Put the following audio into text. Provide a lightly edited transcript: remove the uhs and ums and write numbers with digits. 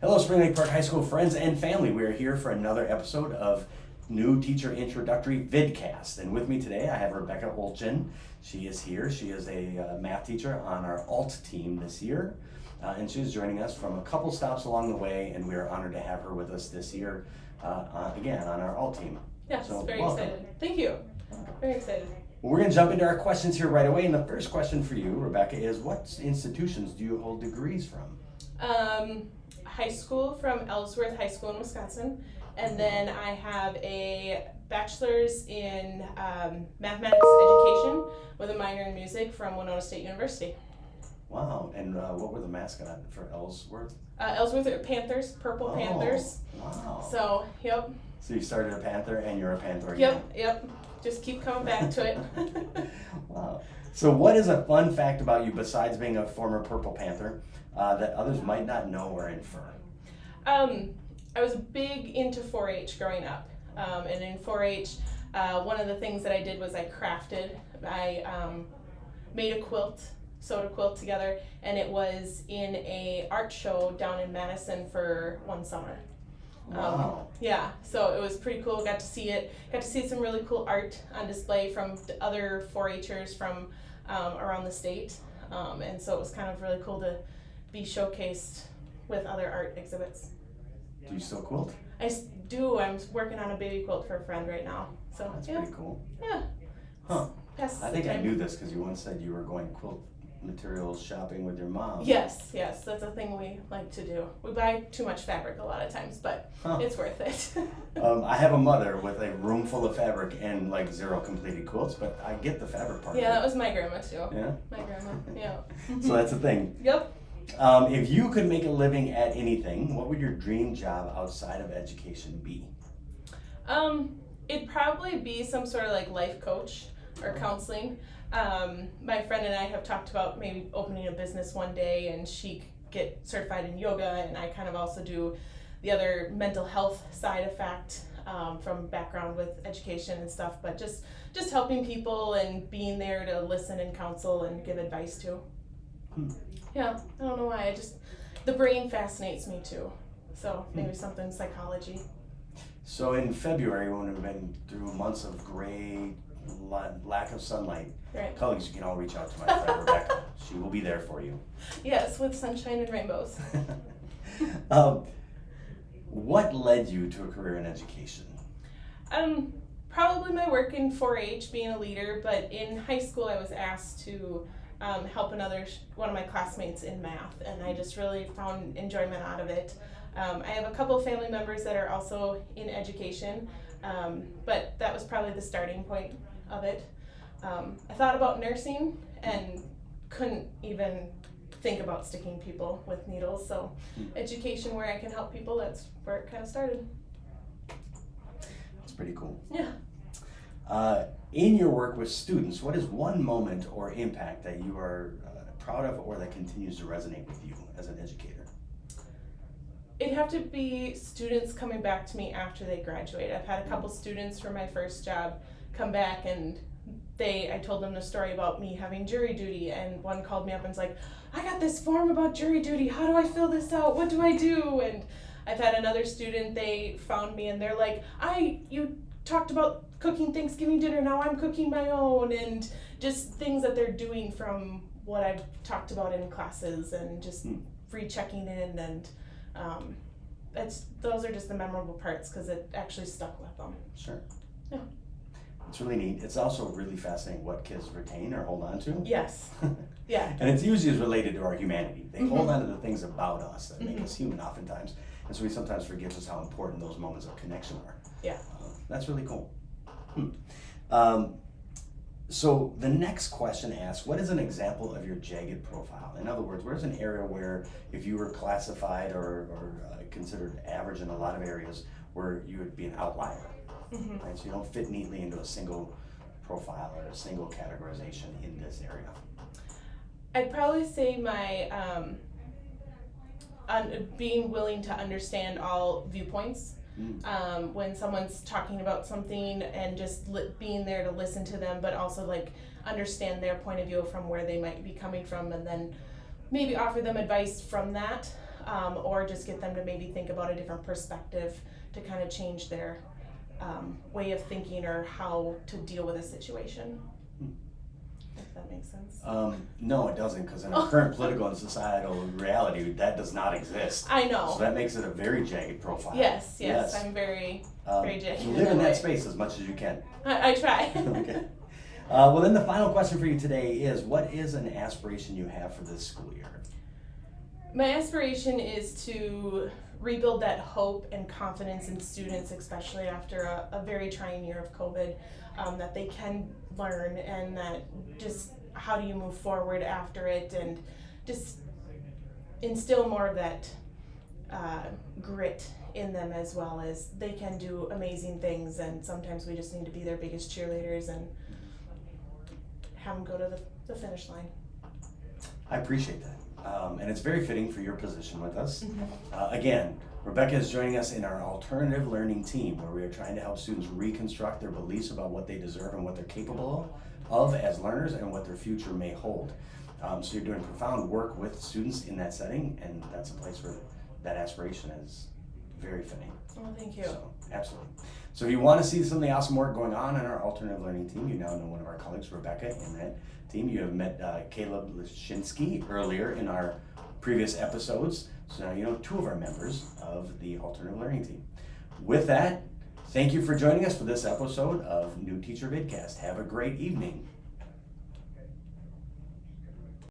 Hello, Spring Lake Park High School friends and family. We are here for another episode of New Teacher Introductory VidCast. And with me today, I have Rebecca Oeltjen. She is here. She is a math teacher on our alt team this year. And she's joining us from a couple stops along the way, and we are honored to have her with us this year, again, on our alt team. Yes, so, very welcome. excited. Thank you. Very excited. Well, we're going to jump into our questions here right away. And the first question for you, Rebecca, is what institutions do you hold degrees from? High school from Ellsworth High School in Wisconsin, and then I have a bachelor's in mathematics education with a minor in music from Winona State University. Wow, and what were the mascot for Ellsworth? Ellsworth are Panthers, Purple Panthers. Wow. So, yep. So you started a Panther and you're a Panther again? Yep. Just keep coming back to it. Wow. So what is a fun fact about you besides being a former Purple Panther that others might not know or infer? I was big into 4-H growing up. And in 4-H, one of the things that I did was I crafted. I made a quilt, sewed a quilt together, and it was in a art show down in Madison for one summer. Wow. Yeah, so it was pretty cool. Got to see it. Got to see some really cool art on display from other 4-Hers from around the state. And so it was kind of really cool to be showcased with other art exhibits. Do you still quilt? I do. I'm working on a baby quilt for a friend right now. So That's yeah. pretty cool. Yeah. Huh. Passes I the think I time. knew this because you once said you were going quilt materials shopping with your mom. Yes, that's a thing we like to do. We buy too much fabric a lot of times, but it's worth it. I have a mother with a room full of fabric and like 0 completed quilts, but I get the fabric part. Yeah, that was my grandma too. Yeah? My grandma, yeah. So that's the thing. Yep. If you could make a living at anything, what would your dream job outside of education be? It'd probably be some sort of like life coach or counseling. My friend and I have talked about maybe opening a business one day, and she get certified in yoga, and I kind of also do the other mental health side of fact from background with education and stuff, but just helping people and being there to listen and counsel and give advice to. Yeah, I don't know why, the brain fascinates me too, so maybe something psychology. So in February, when we've been through months of gray, lack of sunlight, Right. colleagues, you can all reach out to my friend Rebecca. She will be there for you. Yes, with sunshine and rainbows. What led you to a career in education? Probably my work in 4-H, being a leader, but in high school I was asked to help one of my classmates in math, and I just really found enjoyment out of it. I have a couple of family members that are also in education, but that was probably the starting point of it. I thought about nursing and couldn't even think about sticking people with needles, so education where I can help people, that's where it kind of started. That's pretty cool. Yeah. In your work with students, what is one moment or impact that you are proud of or that continues to resonate with you as an educator? It'd have to be students coming back to me after they graduate. I've had a couple students from my first job come back, and I told them the story about me having jury duty, and one called me up and was like, I got this form about jury duty, how do I fill this out, what do I do? And I've had another student, they found me and they're like, you talked about cooking Thanksgiving dinner, now I'm cooking my own, and just things that they're doing from what I've talked about in classes, and just rechecking in, and those are just the memorable parts because it actually stuck with them. Sure. Yeah. It's really neat. It's also really fascinating what kids retain or hold on to. Yes. Yeah. And it's usually related to our humanity. They hold on to the things about us that make us human oftentimes. And so we sometimes forget just how important those moments of connection are. Yeah. That's really cool. So the next question asks, what is an example of your jagged profile? In other words, where's an area where if you were classified or considered average in a lot of areas where you would be an outlier? Right? So you don't fit neatly into a single profile or a single categorization in this area. I'd probably say my being willing to understand all viewpoints. When someone's talking about something and just being there to listen to them, but also like understand their point of view from where they might be coming from, and then maybe offer them advice from that. or just get them to maybe think about a different perspective to kind of change their way of thinking or how to deal with a situation. If that makes sense. No, it doesn't, because in our current political and societal reality, that does not exist. I know. So that makes it a very jagged profile. Yes, I'm very jagged. You live in that space as much as you can. I try. Okay. Well, then the final question for you today is, what is an aspiration you have for this school year? My aspiration is to rebuild that hope and confidence in students, especially after a very trying year of COVID, that they can learn, and that just how do you move forward after it, and just instill more of that grit in them, as well as they can do amazing things, and sometimes we just need to be their biggest cheerleaders and have them go to the finish line. I appreciate that. And it's very fitting for your position with us. Again, Rebecca is joining us in our alternative learning team, where we are trying to help students reconstruct their beliefs about what they deserve and what they're capable of as learners and what their future may hold. So you're doing profound work with students in that setting, and that's a place where that aspiration is very fitting. Oh, thank you. So, absolutely. So if you want to see some of the awesome work going on in our alternative learning team, you now know one of our colleagues, Rebecca, in that team. You have met Caleb Lashinsky earlier in our previous episodes. So now you know two of our members of the alternative learning team. With that, thank you for joining us for this episode of New Teacher VidCast. Have a great evening.